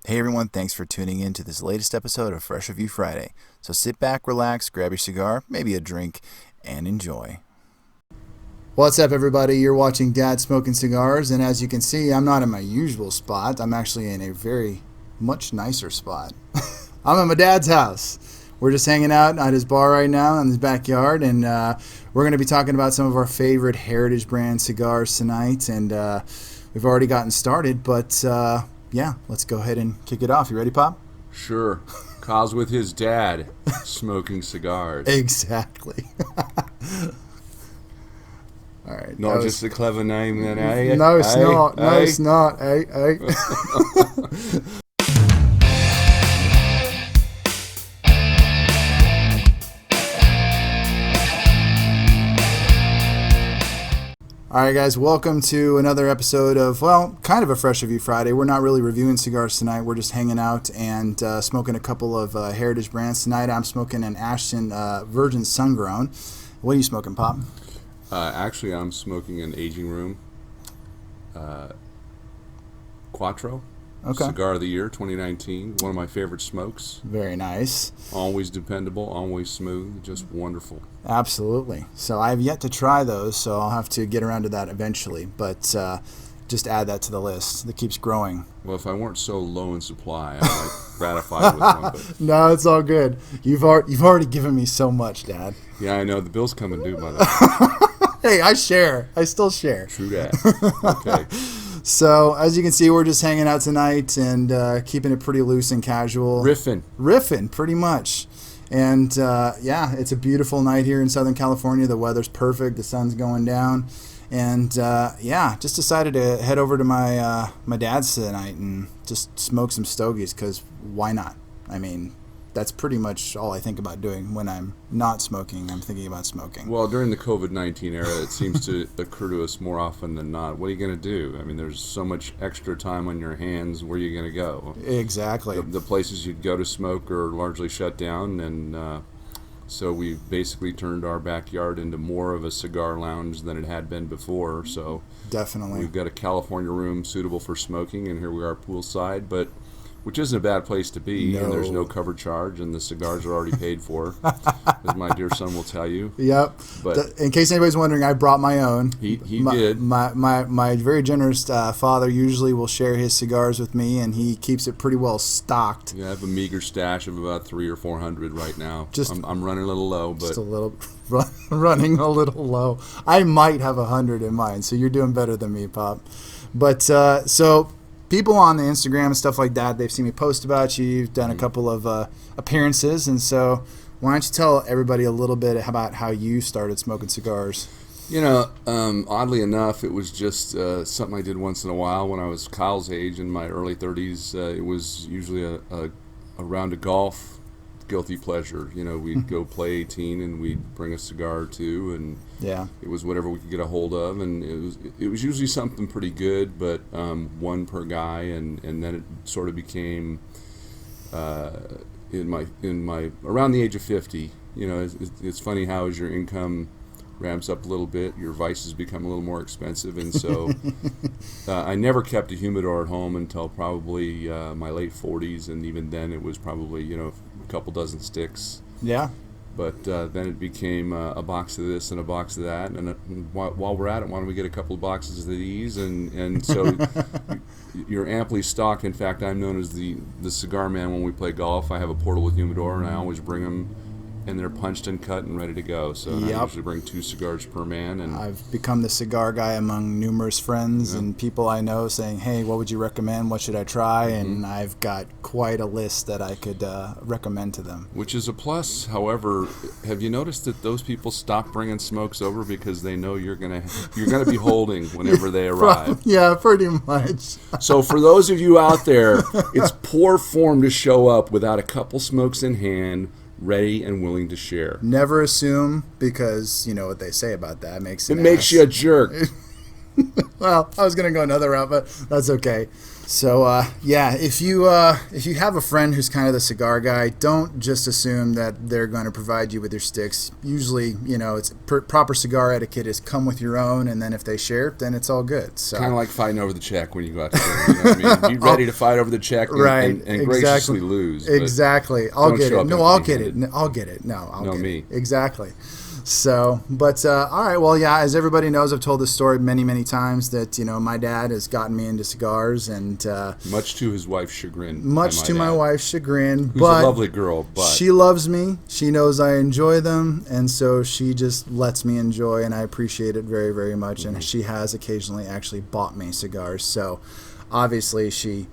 Hey everyone, thanks for tuning in to this latest episode of Fresh Review Friday. So sit back, relax, grab your cigar, maybe a drink, and enjoy. What's up everybody? You're watching DADS Smoking Cigars, and as you can see, I'm not in my usual spot. I'm actually in a very much nicer spot. I'm at my dad's house. We're just hanging out at his bar right now in his backyard, and we're going to be talking about some of our favorite heritage brand cigars tonight, and we've already gotten started, but yeah, let's go ahead and kick it off. You ready, Pop? Sure. Kyle's with his dad, smoking cigars. Exactly. All right. Not just a clever name, then, eh? No, it's not. No, it's not. All right, guys, welcome to another episode of, well, kind of a Fresh Review Friday. We're not really reviewing cigars tonight. We're just hanging out and smoking a couple of heritage brands. Tonight I'm smoking an Ashton Virgin Sun-Grown. What are you smoking, Pop? Actually, I'm smoking an Aging Room Quattro. Okay. Cigar of the Year 2019. One of my favorite smokes. Very nice. Always dependable, always smooth, just wonderful. Absolutely. So I have yet to try those, so I'll have to get around to that eventually. But just add that to the list. That keeps growing. Well, if I weren't so low in supply, I might ratify with one. But no, it's all good. You've already given me so much, Dad. yeah, I know. The bill's coming due by that. Hey, I share. I still share. True that. Okay. So, as you can see, we're just hanging out tonight and keeping it pretty loose and casual. Riffing, pretty much. And, yeah, it's a beautiful night here in Southern California. The weather's perfect. The sun's going down. And, yeah, just decided to head over to my dad's tonight and just smoke some stogies because why not? I mean, that's pretty much all I think about doing when I'm not smoking. I'm thinking about smoking. Well, during the COVID-19 era, it seems to occur to us more often than not. What are you going to do? I mean, there's so much extra time on your hands. Where are you going to go? Exactly. The places you'd go to smoke are largely shut down, and so we've basically turned our backyard into more of a cigar lounge than it had been before. So definitely, we've got a California room suitable for smoking, and here we are poolside, but which isn't a bad place to be, no. And there's no cover charge, and the cigars are already paid for, as my dear son will tell you. Yep. But in case anybody's wondering, I brought my own. He did. My very generous father usually will share his cigars with me, and he keeps it pretty well stocked. Yeah, I have a meager stash of about 300 or 400 right now. I'm running a little low, but just a little running a little low. I might have 100 in mine, so you're doing better than me, Pop. But so. People on the Instagram and stuff like that, they've seen me post about you. You've done a couple of appearances, and so why don't you tell everybody a little bit about how you started smoking cigars? You know, oddly enough, it was just something I did once in a while when I was Kyle's age in my early 30s. It was usually a round of golf, guilty pleasure. You know, we'd go play 18 and we'd bring a cigar or two, and yeah, it was whatever we could get a hold of, and it was usually something pretty good, but one per guy, and then it sort of became in my around the age of 50. You know, it's funny how as your income ramps up a little bit, your vices become a little more expensive, and so I never kept a humidor at home until probably my late 40s, and even then it was probably a couple dozen sticks. Yeah. But then it became a box of this and a box of that, and while we're at it, why don't we get a couple of boxes of these? And so you're amply stocked. In fact, I'm known as the cigar man when we play golf. I have a portable humidor, and I always bring them, and they're punched and cut and ready to go. So I usually bring 2 cigars per man. And I've become the cigar guy among numerous friends and people I know saying, hey, what would you recommend? What should I try? And I've got quite a list that I could recommend to them. Which is a plus. However, have you noticed that those people stop bringing smokes over because they know you're gonna be holding whenever they arrive? Yeah, pretty much. So for those of you out there, it's poor form to show up without a couple smokes in hand, ready and willing to share. Never assume, because you know what they say about that. It makes you a jerk. Well, I was going to go another route, but that's okay. So yeah, if you have a friend who's kind of the cigar guy, don't just assume that they're going to provide you with your sticks. Usually, it's proper cigar etiquette is come with your own, and then if they share, then it's all good. So kind of like fighting over the check when you go out to dinner. You know what I mean? Be ready to fight over the check and graciously lose. Exactly. I'll get it. No, I'll get it. I'll get it. No, I'll get me. it. Exactly. So, but all right, well, yeah, as everybody knows, I've told this story many, many times that my dad has gotten me into cigars, and much to his wife's chagrin. Much to my wife's chagrin, who's but a lovely girl, but she loves me. She knows I enjoy them, and so she just lets me enjoy, and I appreciate it very, very much. And she has occasionally actually bought me cigars, so obviously she's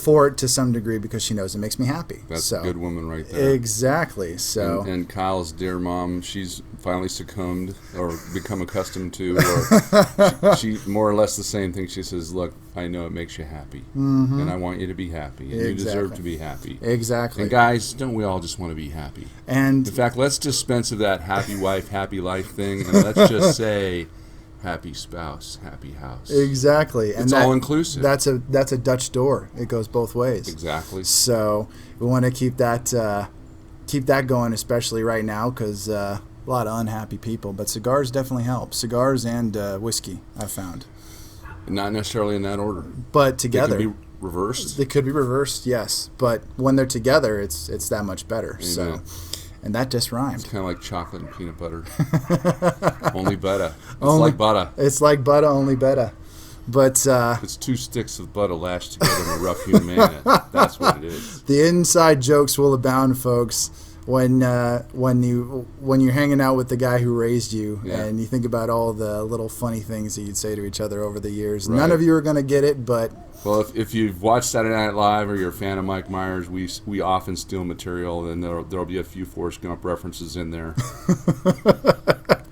for it to some degree because she knows it makes me happy. That's a good woman right there. Exactly. So and Kyle's dear mom, she's finally succumbed or become accustomed to, or she more or less the same thing. She says, "Look, I know it makes you happy, and I want you to be happy, and you deserve to be happy." Exactly. And guys, don't we all just want to be happy? And in fact, let's dispense of that happy wife, happy life thing, and let's just say, happy spouse, happy house. Exactly. It's all inclusive. That's a Dutch door. It goes both ways. Exactly. So we want to keep that going, especially right now, because a lot of unhappy people. But cigars definitely help. Cigars and whiskey, I've found. Not necessarily in that order. But together. They could be reversed. They could be reversed, yes. But when they're together, it's that much better. Amen. So. And that just rhymed. It's kind of like chocolate and peanut butter. Only better. Like butter. It's like butter, only better. But it's two sticks of butter lashed together in a rough-hewn manner. That's what it is. The inside jokes will abound, folks. When you're hanging out with the guy who raised you, and you think about all the little funny things that you'd say to each other over the years. Right. None of you are going to get it, but. Well, if you've watched Saturday Night Live or you're a fan of Mike Myers, we often steal material, and there'll be a few Forrest Gump references in there.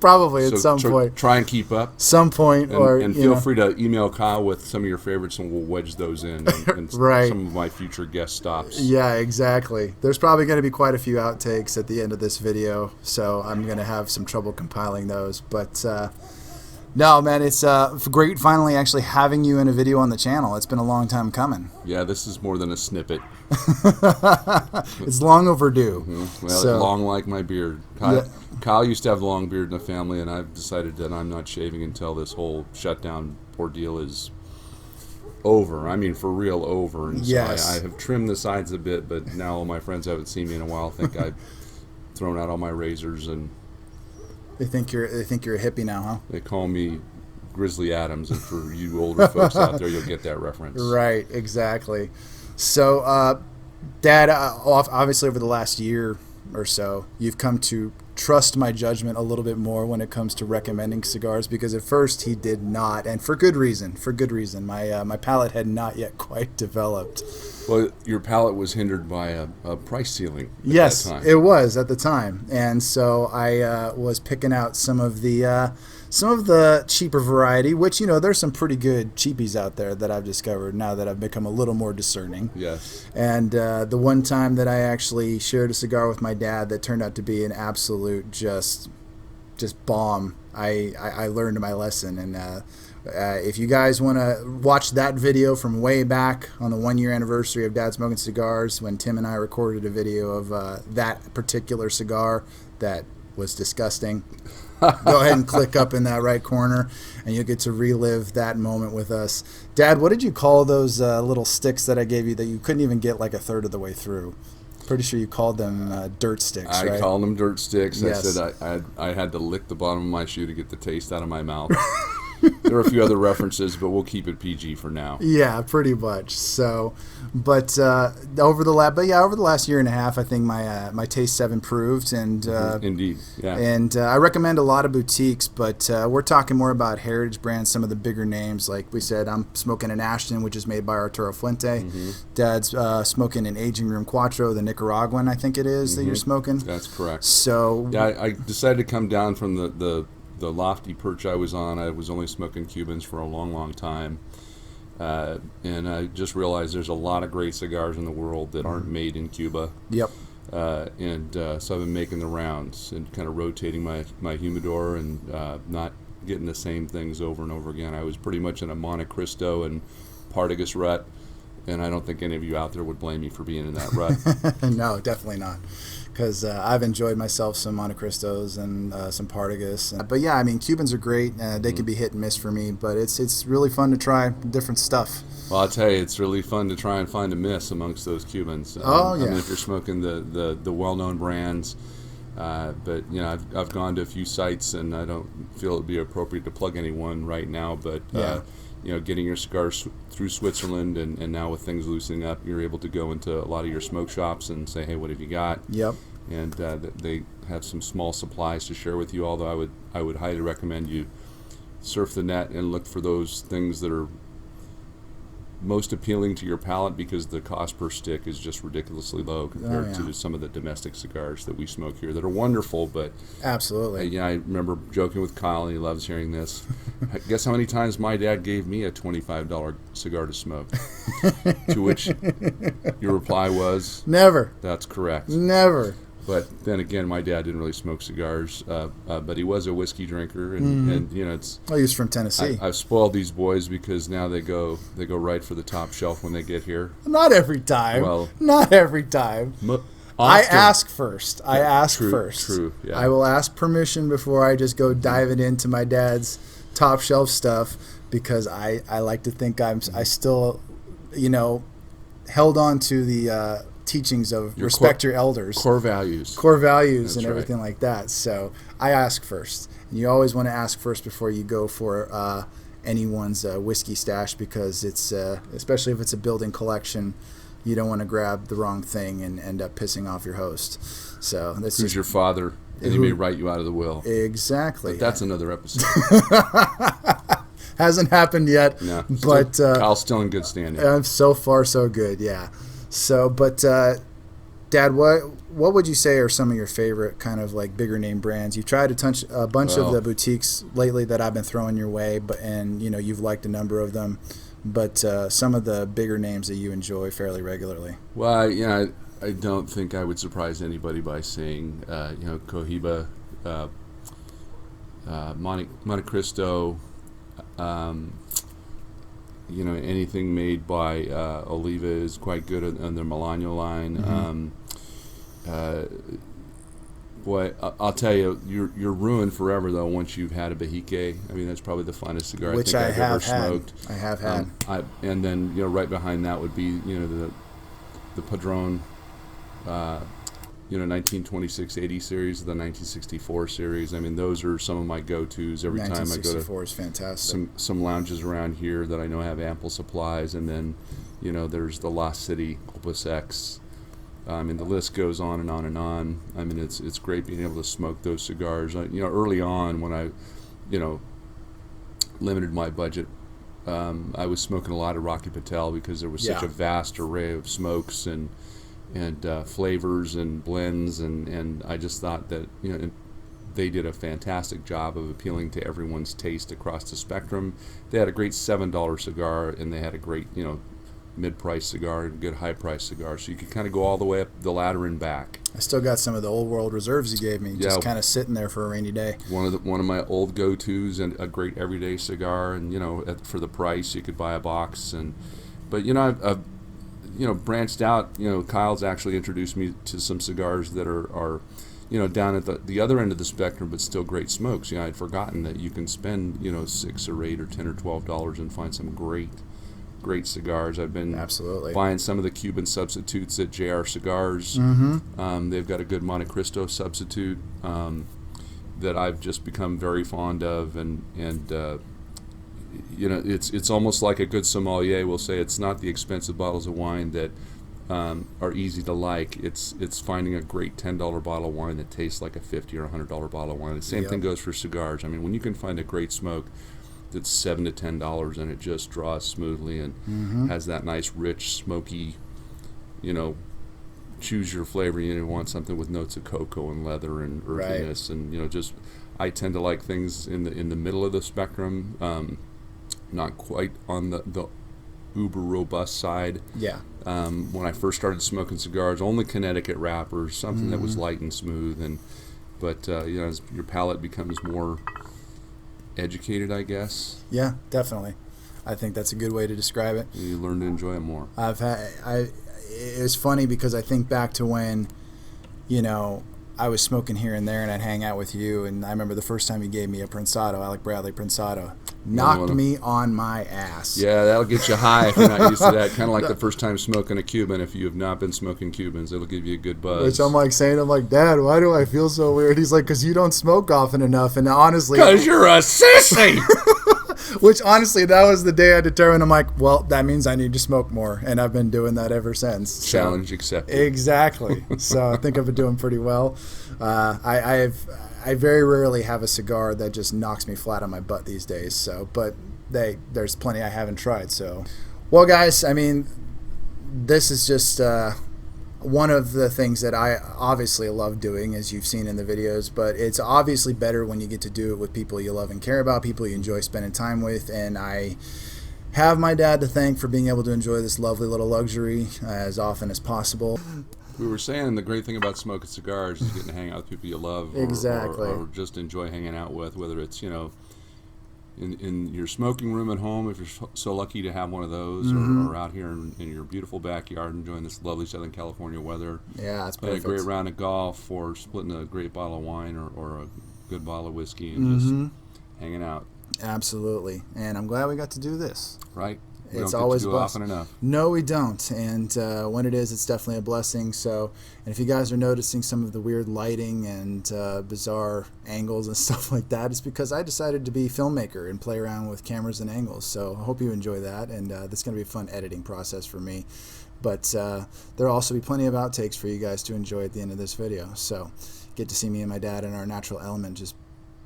Probably at some point. Try and keep up. Some point, and feel free to email Kyle with some of your favorites, and we'll wedge those in. And right. Some of my future guest stops. Yeah, exactly. There's probably going to be quite a few outtakes at the end of this video, so I'm going to have some trouble compiling those. But no, man, it's great finally actually having you in a video on the channel. It's been a long time coming. Yeah, this is more than a snippet. It's long overdue. Mm-hmm. Well, it's long like my beard. Kyle used to have a long beard in the family, and I've decided that I'm not shaving until this whole shutdown ordeal is over. I mean, for real over. And so I have trimmed the sides a bit, but now all my friends haven't seen me in a while think I've thrown out all my razors, and they think you're a hippie now, huh? They call me Grizzly Adams, and for you older folks out there, you'll get that reference. Right, exactly. So, Dad, obviously over the last year or so, you've come to trust my judgment a little bit more when it comes to recommending cigars, because at first he did not, and for good reason. My palate had not yet quite developed. Well, your palate was hindered by a price ceiling at yes, that time. It was at the time, and so I was picking out some of the cheaper variety, which, there's some pretty good cheapies out there that I've discovered now that I've become a little more discerning. Yes. And the one time that I actually shared a cigar with my dad that turned out to be an absolute just bomb, I learned my lesson. And if you guys want to watch that video from way back on the 1-year anniversary of DADS Smoking Cigars, when Tim and I recorded a video of that particular cigar that was disgusting, go ahead and click up in that right corner, and you'll get to relive that moment with us. Dad, what did you call those little sticks that I gave you that you couldn't even get like a third of the way through? Pretty sure you called them dirt sticks, right? I called them dirt sticks. Yes. I said I had to lick the bottom of my shoe to get the taste out of my mouth. There are a few other references, but we'll keep it PG for now. Yeah, pretty much. So, but over the last year and a half, I think my tastes have improved, and indeed, yeah. And I recommend a lot of boutiques, but we're talking more about heritage brands, some of the bigger names. Like we said, I'm smoking an Ashton, which is made by Arturo Fuente. Mm-hmm. Dad's smoking an Aging Room Cuatro, the Nicaraguan, I think it is, that you're smoking. That's correct. So yeah, I decided to come down from the lofty perch I was on. I was only smoking Cubans for a long, long time. And I just realized there's a lot of great cigars in the world that aren't made in Cuba. Yep. So I've been making the rounds and kind of rotating my humidor and not getting the same things over and over again. I was pretty much in a Monte Cristo and Partagas rut, and I don't think any of you out there would blame me for being in that rut. No, definitely not. Because I've enjoyed myself some Montecristos and some Partagas. But yeah, I mean, Cubans are great. They can be hit and miss for me, but it's really fun to try different stuff. Well, I'll tell you, it's really fun to try and find a miss amongst those Cubans. Oh, yeah. I mean, if you're smoking the well-known brands, but you know, I've gone to a few sites, and I don't feel it'd be appropriate to plug anyone right now. But you know, getting your cigars through Switzerland, and now with things loosening up, you're able to go into a lot of your smoke shops and say, hey, what have you got? Yep. And they have some small supplies to share with you. Although I would highly recommend you surf the net and look for those things that are most appealing to your palate, because the cost per stick is just ridiculously low compared to some of the domestic cigars that we smoke here that are wonderful. But absolutely, yeah, I remember joking with Kyle, and he loves hearing this. Guess how many times my dad gave me a $25 cigar to smoke? To which your reply was, never. That's correct. Never. But then again, my dad didn't really smoke cigars, but he was a whiskey drinker, and you know, it's. Oh, he was from Tennessee. I've spoiled these boys because now they go right for the top shelf when they get here. Not every time. Well, not every time. I ask first. I ask first. True. Yeah. I will ask permission before I just go diving into my dad's top shelf stuff, because I like to think I still, you know, held on to the teachings of respect your elders, core values That's and everything like that. So I ask first, and you always want to ask first before you go for anyone's whiskey stash, because it's especially if it's a building collection, you don't want to grab the wrong thing and end up pissing off your host. So that's who's your father, and he may write you out of the will. Exactly. But that's another episode. Hasn't happened yet. No, but Kyle's still in good standing. So far so good. Yeah. So, but Dad, what would you say are some of your favorite kind of like bigger name brands? You've tried to touch a bunch of the boutiques lately that I've been throwing your way, and you know, you've liked a number of them, but some of the bigger names that you enjoy fairly regularly. Well, yeah, I don't think I would surprise anybody by saying, you know, Cohiba, Montecristo, you know, anything made by Oliva is quite good on their Milano line. Boy, I'll tell you, you're ruined forever though once you've had a Bahique. I mean, that's probably the finest cigar I've ever smoked. I have had. And then, you know, right behind that would be, you know, the Padron, you know, 1926-80 series, the 1964 series. I mean, those are some of my go-tos every time I go to 1964 is fantastic. Some lounges around here that I know have ample supplies, and then, you know, there's the Lost City Opus X. I mean, the list goes on and on and on. I mean, it's great being able to smoke those cigars. You know, early on when I, you know, limited my budget, I was smoking a lot of Rocky Patel because there was such a vast array of smokes and flavors and blends, and I just thought that, you know, they did a fantastic job of appealing to everyone's taste across the spectrum. They had a great $7 cigar, and they had a great, you know, mid-price cigar and good high-price cigar, so you could kind of go all the way up the ladder and back. I still got some of the old world reserves you gave me, just kind of sitting there for a rainy day. One of my old go-tos, and a great everyday cigar, and you know, for the price you could buy a box. But you know, I've you know, branched out. You know, Kyle's actually introduced me to some cigars that are you know, down at the other end of the spectrum, but still great smokes. You know, I'd forgotten that you can spend, you know, $6 or $8 or $10 or $12 and find some great cigars. I've been buying some of the Cuban substitutes at JR Cigars. They've got a good Montecristo substitute that I've just become very fond of, and you know, it's almost like a good sommelier will say it's not the expensive bottles of wine that are easy to like. It's finding a great $10 bottle of wine that tastes like a $50 or $100 bottle of wine. The same thing goes for cigars. I mean, when you can find a great smoke that's $7 to $10 and it just draws smoothly and has that nice rich smoky, you know, choose your flavor. You want something with notes of cocoa and leather and earthiness, and you know, just I tend to like things in the middle of the spectrum, not quite on the uber robust side. When I first started smoking cigars, only Connecticut wrappers, something that was light and smooth, but you know, as your palate becomes more educated, I guess. Yeah, definitely. I think that's a good way to describe it. You learn to enjoy it more. It's funny because I think back to when, I was smoking here and there, and I'd hang out with you, and I remember the first time you gave me a Prensado, Alec Bradley Prensado, knocked me on my ass. Yeah, that'll get you high if you're not used to that. Kind of like the first time smoking a Cuban. If you have not been smoking Cubans, it'll give you a good buzz. Which I'm like, Dad, why do I feel so weird? He's like, because you don't smoke often enough, and honestly... Because you're a sissy! Which, honestly, that was the day I determined, I'm like, well, that means I need to smoke more, and I've been doing that ever since. Challenge accepted. Exactly. So I think I've been doing pretty well. I very rarely have a cigar that just knocks me flat on my butt these days. So, but there's plenty I haven't tried. So, well, guys, I mean, this is just one of the things that I obviously love doing, as you've seen in the videos. But it's obviously better when you get to do it with people you love and care about, people you enjoy spending time with. And I have my dad to thank for being able to enjoy this lovely little luxury as often as possible. We were saying the great thing about smoking cigars is getting to hang out with people you love, Exactly. or just enjoy hanging out with, whether it's, in your smoking room at home, if you're so lucky to have one of those, or out here in your beautiful backyard enjoying this lovely Southern California weather. Yeah, it's playing perfect. a great round of golf, or splitting a great bottle of wine, or a good bottle of whiskey, and just hanging out. Absolutely. And I'm glad we got to do this. Right. We It's don't always get to do it often enough. No, we don't. And when it is, it's definitely a blessing. So, and if you guys are noticing some of the weird lighting and bizarre angles and stuff like that, it's because I decided to be a filmmaker and play around with cameras and angles. So I hope you enjoy that. And this is going to be a fun editing process for me. But there'll also be plenty of outtakes for you guys to enjoy at the end of this video. So get to see me and my dad in our natural element, just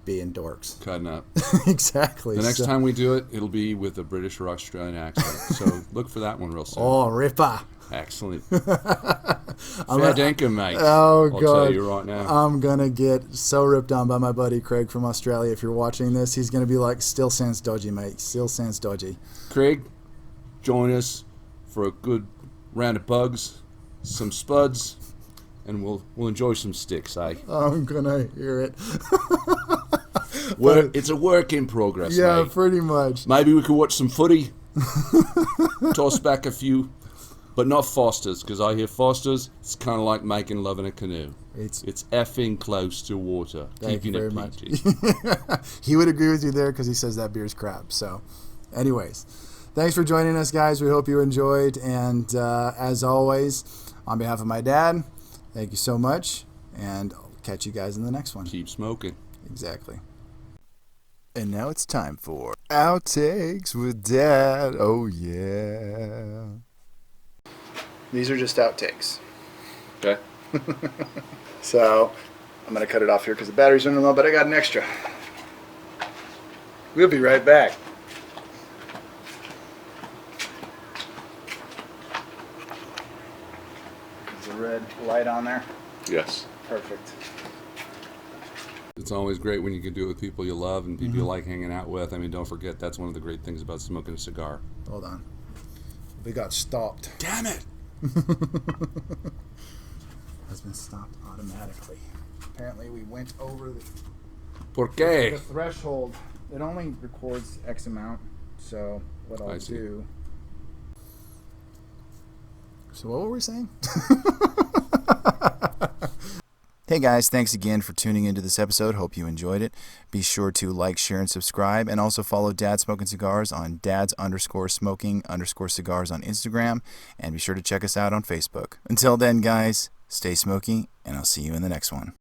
being dorks. Cutting up. Exactly. The next time we do it, it'll be with a British or Australian accent. So look for that one real soon. Oh, ripper. Excellent. Fair dinkum, mate. Oh, I'll God. tell you right now. I'm going to get so ripped on by my buddy Craig from Australia. If you're watching this, he's going to be like, still sounds dodgy, mate. Still sounds dodgy. Craig, join us for a good round of bugs, some spuds, and we'll enjoy some sticks, eh? I'm going to hear it. It's a work in progress, Yeah, mate. pretty much. Maybe we could watch some footy, toss back a few, but not Fosters, because I hear Fosters, it's kind of like making love in a canoe. It's effing close to water. Thank you Keeping very it much. PG. He would agree with you there because he says that beer's crap. So, anyways, thanks for joining us, guys. We hope you enjoyed. And as always, on behalf of my dad, thank you so much. And I'll catch you guys in the next one. Keep smoking. Exactly. And now it's time for Outtakes with Dad. Oh, yeah. These are just outtakes. Okay. So, I'm going to cut it off here because the battery's running low, but I got an extra. We'll be right back. Is the red light on there? Yes. Perfect. It's always great when you can do it with people you love and people you like hanging out with. I mean, don't forget, that's one of the great things about smoking a cigar. Hold on. We got stopped. Damn it! Has been stopped automatically. Apparently we went over the ¿Por qué? threshold. It only records X amount, so what I'll do... So what were we saying? Hey guys, thanks again for tuning into this episode. Hope you enjoyed it. Be sure to like, share, and subscribe, and also follow DADS Smoking Cigars on dads_smoking_cigars on Instagram, and be sure to check us out on Facebook. Until then, guys, stay smoky, and I'll see you in the next one.